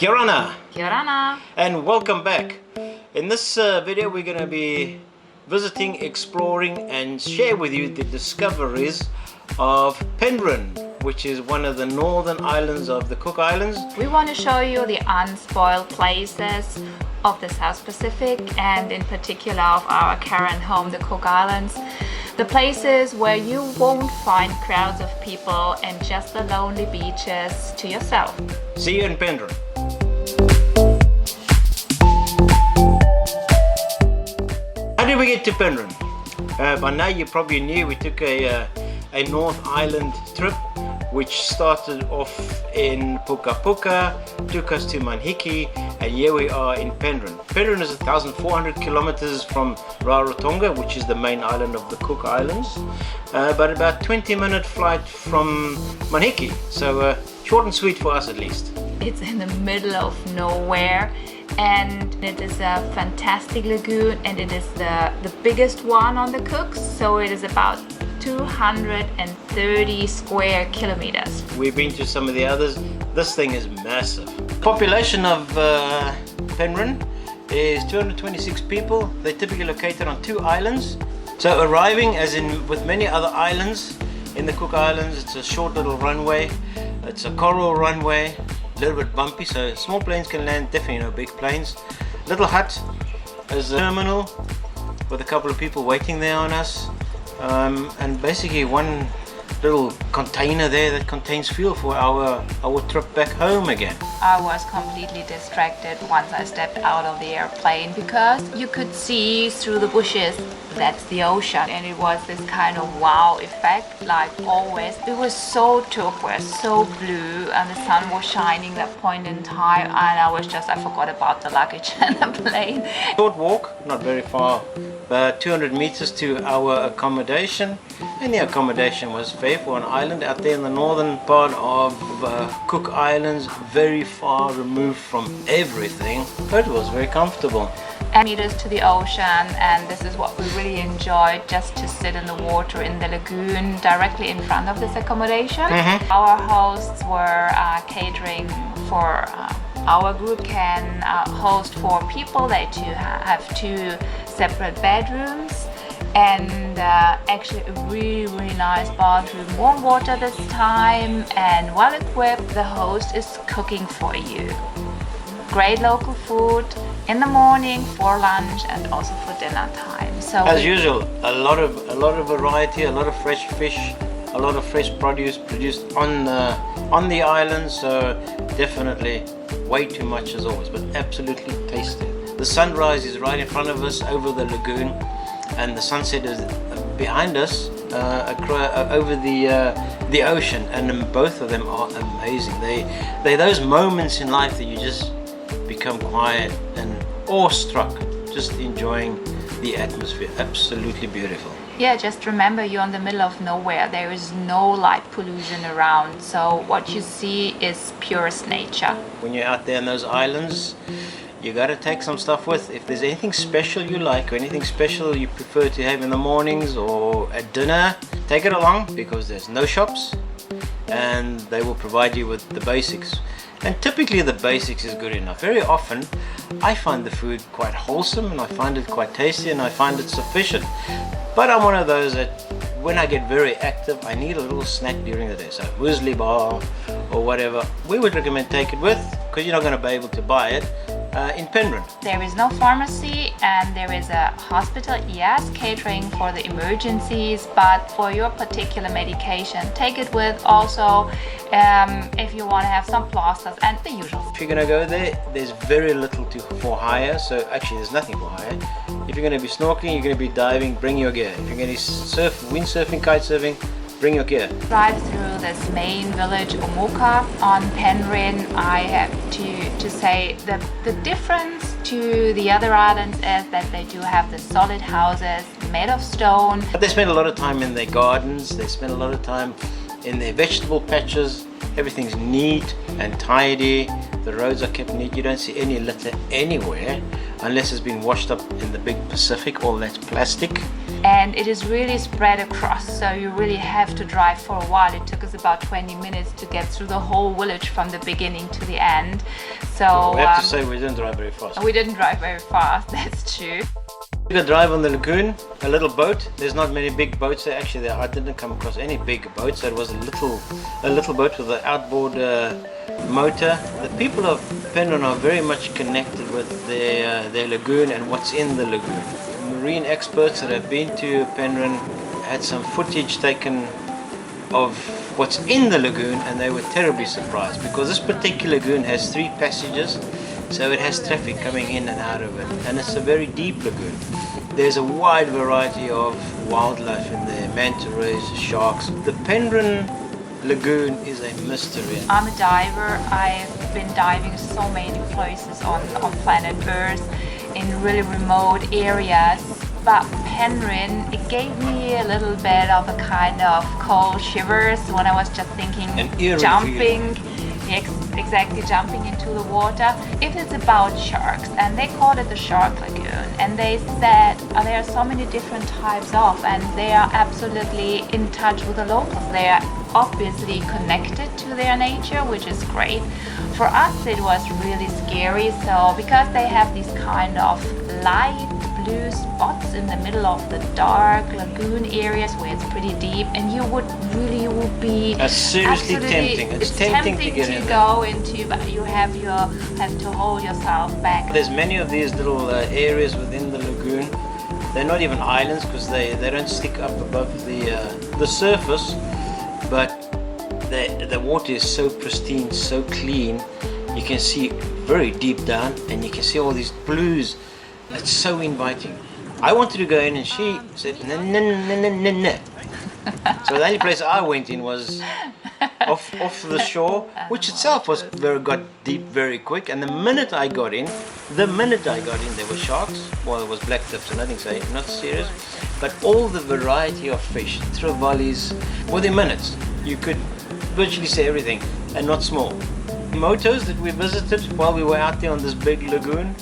Kia ora. Kia ora. And welcome back. In this video we're going to be visiting, exploring and share with you the discoveries of Penrhyn, which is one of the northern islands of the Cook Islands. We want to show you the unspoiled places of the South Pacific and in particular of our current home, the Cook Islands. The places where you won't find crowds of people and just the lonely beaches to yourself. See you in Penrhyn. How did we get to Penrhyn? By now you probably knew we took a North Island trip, which started off in Puka Puka, took us to Manhiki, and here we are in Penrhyn. Penrhyn is 1,400 kilometers from Rarotonga, which is the main island of the Cook Islands, but about 20-minute flight from Manhiki, so short and sweet for us at least. It's in the middle of nowhere and it is a fantastic lagoon, and it is the biggest one on the Cooks, so it is about 230 square kilometers. We've been to some of the others. This thing is massive. Population of Penrhyn is 226 people. They're typically located on 2 islands. So arriving, as in with many other islands in the Cook Islands, it's a short little runway. It's a coral runway, a little bit bumpy, so small planes can land, definitely no big planes. Little hut as a terminal with a couple of people waiting there on us. And basically one little container there that contains fuel for our trip back home again. I was completely distracted once I stepped out of the airplane because you could see through the bushes that's the ocean, and it was this kind of wow effect like always. It was so turquoise, so blue, and the sun was shining that point in time, and I forgot about the luggage and the plane. Short walk, not very far, about 200 meters to our accommodation, and the accommodation was fair for an island out there in the northern part of Cook Islands, very far removed from everything, but it was very comfortable. And meters to the ocean, and this is what we really enjoyed, just to sit in the water in the lagoon directly in front of this accommodation. Our hosts were catering for our group can host 4 people. They have 2 separate bedrooms and actually a really nice bathroom, warm water this time, and well equipped. The host is cooking for you. Great local food in the morning for lunch and also for dinner time. So as usual, a lot of variety, a lot of fresh fish, a lot of fresh produce produced on the island. So definitely way too much as always, but absolutely tasty. The sunrise is right in front of us over the lagoon, and the sunset is behind us over the ocean, and both of them are amazing. They're those moments in life that you just become quiet and awestruck, just enjoying the atmosphere. Absolutely beautiful. Yeah, just remember you're in the middle of nowhere. There is no light pollution around, so what you see is purest nature. When you're out there in those islands, you gotta take some stuff with. If there's anything special you like or anything special you prefer to have in the mornings or at dinner, take it along, because there's no shops and they will provide you with the basics. And typically the basics is good enough. Very often I find the food quite wholesome and I find it quite tasty and I find it sufficient. But I'm one of those that when I get very active, I need a little snack during the day. So muesli bar or whatever, we would recommend take it with, because you're not going to be able to buy it in Penrhyn. There is no pharmacy and there is a hospital, yes, catering for the emergencies, but for your particular medication, take it with. Also, if you want to have some plasters and the usual. If you're going to go there, there's very little for hire, so actually there's nothing for hire. If you're going to be snorkeling, you're going to be diving, bring your gear. If you're going to surf, windsurfing, kite surfing, bring your gear. Drive through this main village, Omoka, on Penrhyn. I have to say that the difference to the other islands is that they do have the solid houses made of stone. But they spend a lot of time in their gardens, they spend a lot of time in their vegetable patches. Everything's neat and tidy. The roads are kept neat. You don't see any litter anywhere unless it's been washed up in the big Pacific. All that's plastic. and it is really spread across, so you really have to drive for a while. It took us about 20 minutes to get through the whole village from the beginning to the end. So we have to say we didn't drive very fast. We didn't drive very fast, that's true. We could drive on the lagoon, a little boat. There's not many big boats there. Actually, I didn't come across any big boats. It was a little boat with an outboard motor. The people of Penrhyn are very much connected with their lagoon and what's in the lagoon. Marine experts that have been to Penrhyn had some footage taken of what's in the lagoon, and they were terribly surprised because this particular lagoon has 3 passages. So it has traffic coming in and out of it, and it's a very deep lagoon. There's a wide variety of wildlife in there, manta rays, sharks. The Penrhyn Lagoon is a mystery. I'm a diver. I've been diving so many places on planet Earth in really remote areas. But Penrhyn, it gave me a little bit of a kind of cold shivers when I was just thinking jumping. Exactly, jumping into the water. If it's about sharks, and they called it the Shark Lagoon, and they said there are so many different types of, and they are absolutely in touch with the locals. They are obviously connected to their nature, which is great. For us it was really scary, so because they have these kind of light blue spots in the middle of the dark lagoon areas where it's pretty deep, and you would be seriously tempting. It's tempting to get in go into, but you have to hold yourself back. There's many of these little areas within the lagoon. They're not even islands because they don't stick up above the surface, but the water is so pristine, so clean. You can see very deep down, and you can see all these blues. It's so inviting. I wanted to go in, and she said no. So the only place I went in was off the shore, which itself got deep very quick. And the minute I got in, there were sharks. Well, there was black tips and nothing, so not serious. But all the variety of fish, trevallies, within minutes, you could virtually see everything, and not small. Motos that we visited while we were out there on this big lagoon.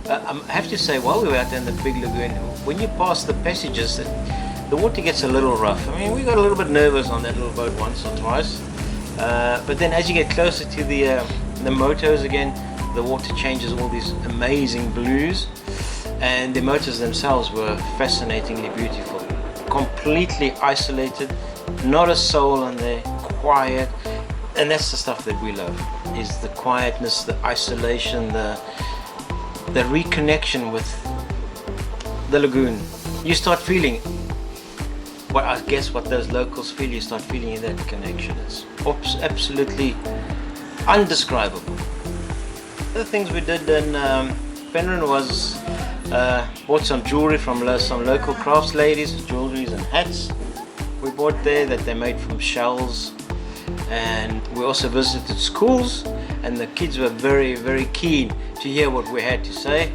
I have to say, while we were out there in the big lagoon, when you pass the passages, the water gets a little rough. I mean, we got a little bit nervous on that little boat once or twice. But then as you get closer to the motos again, the water changes all these amazing blues. And the motos themselves were fascinatingly beautiful. Completely isolated, not a soul on there, quiet. And that's the stuff that we love, is the quietness, the isolation, the reconnection with the lagoon. You start feeling I guess what those locals feel. You start feeling that connection. It's absolutely undescribable. The things we did in Penrhyn was bought some jewelry from some local crafts ladies, jewelries and hats. We bought there that they made from shells, and we also visited schools, and the kids were very, very keen to hear what we had to say.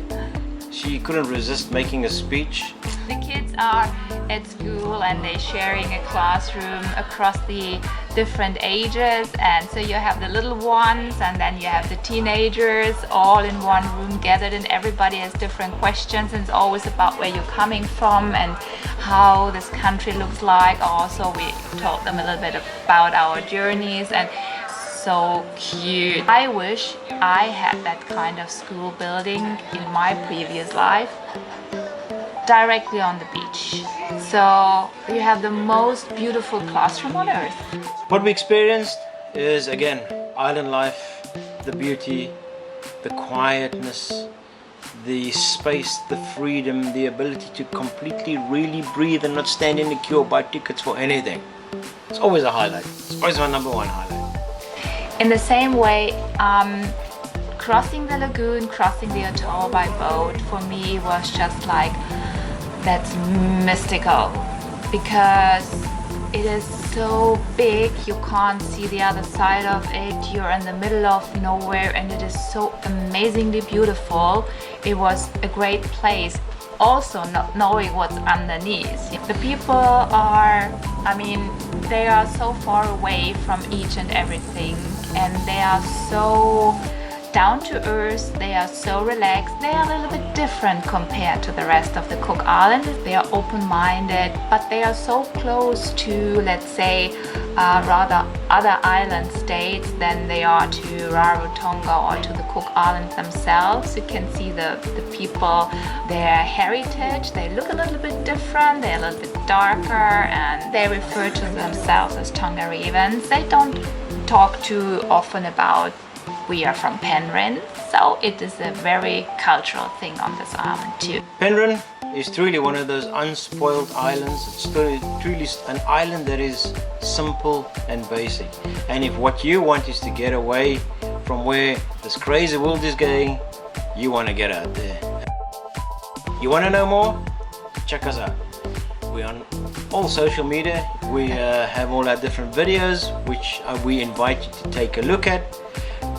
She couldn't resist making a speech. The kids are at school and they're sharing a classroom across the different ages, and so you have the little ones and then you have the teenagers all in one room gathered, and everybody has different questions, and it's always about where you're coming from and how this country looks like. Also, we told them a little bit about our journeys, and so cute. I wish I had that kind of school building in my previous life, directly on the beach. So you have the most beautiful classroom on earth. What we experienced is, again, island life, the beauty, the quietness, the space, the freedom, the ability to completely really breathe and not stand in the queue or buy tickets for anything. It's always a highlight. It's always my number one highlight. In the same way, crossing the lagoon, crossing the atoll by boat, for me was just like, that's mystical, because it is so big, you can't see the other side of it, you're in the middle of nowhere, and it is so amazingly beautiful. It was a great place, also not knowing what's underneath. The people are, they are so far away from each and everything, and they are so down to earth, they are so relaxed, they are a little bit different compared to the rest of the Cook Islands. They are open-minded, but they are so close to, let's say, rather other island states than they are to Rarotonga or to the Cook Islands themselves. You can see the people, their heritage, they look a little bit different, they're a little bit darker, and they refer to themselves as Tongarevans. They don't talk too often about we are from Penrhyn, so it is a very cultural thing on this island too. Penrhyn is truly one of those unspoiled islands. It's truly an island that is simple and basic. And if what you want is to get away from where this crazy world is going, you want to get out there. You want to know more? Check us out. We're on all social media. We have all our different videos which we invite you to take a look at.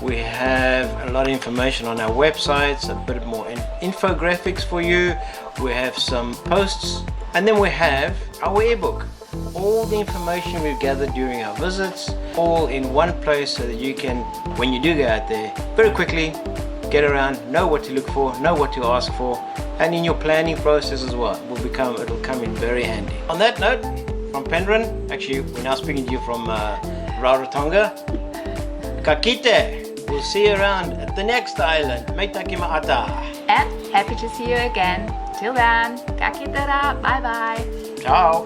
We have a lot of information on our websites, a bit more infographics for you. We have some posts, and then we have our ebook. All the information we've gathered during our visits, all in one place, so that you can, when you do go out there, very quickly get around, know what to look for, know what to ask for, and in your planning process as well, it'll come in very handy. On that note, from Penrhyn, actually we're now speaking to you from Rarotonga. Ka kite! We'll see you around at the next island. Meita ki maata. And happy to see you again. Till then, ka kite ra. Bye bye. Ciao.